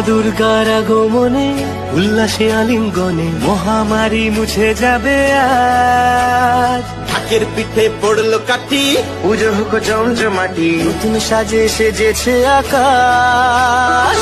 দুর্গার আগমনে উল্লাসে আলিঙ্গনে মহামারী মুছে যাবে আজ। ঢাকের পিঠে পড়লো কাঠি, পুজো হোক জমজমাটি, নতুন সাজে সেজেছে আকাশ।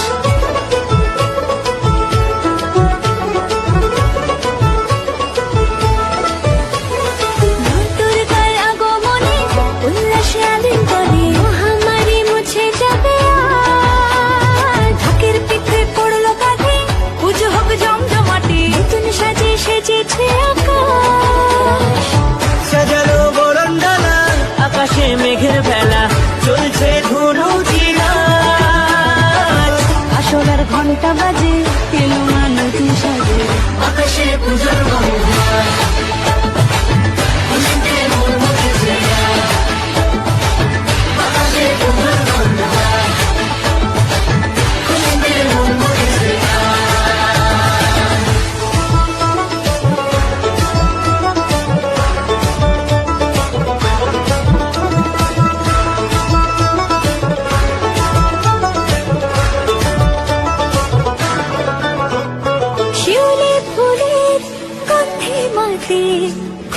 সাজানো বরণডালা, আকাশে মেঘের ভেলা, চলছে ধুনু চিরাজ। আসলার ঘন্টা বাজে, এলো মা নতুন সাজে, আকাশে পুজোর গন্ধ।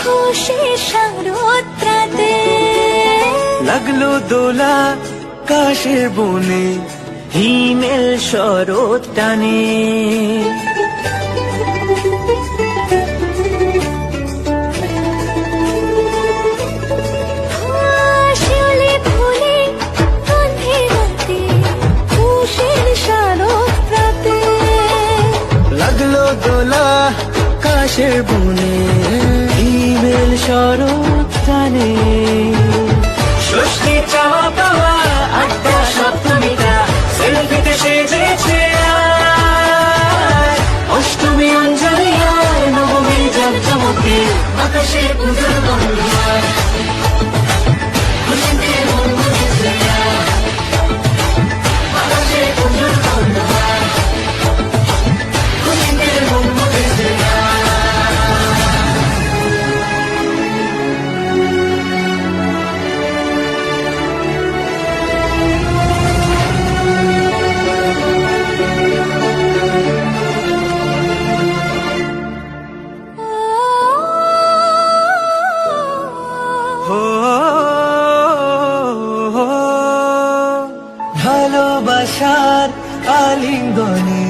খুশি শারদরাতে লাগলো দোলা কাশের বনে, হিমেল শরৎ টানে। শিউলি ফুলে গন্ধে রাতে, খুশির শারদরাতে লাগলো দোলা কাশের বনে, হিমেল শরৎ টানে। ষষ্ঠী চাওয়া পাওয়া আড্ডা সপ্তমীটা সেলফিতে সেজেছে আজ। অষ্টমী অঞ্জলি হয়, নবমী জমজমকে, আকাশে পুজোর গন্ধ। খুশিতে মন মুখেছে আজ, আকাশে পুজোর গন্ধ। খুশিতে মন মুখেছে আজ। ভালোবাসার আলিঙ্গনে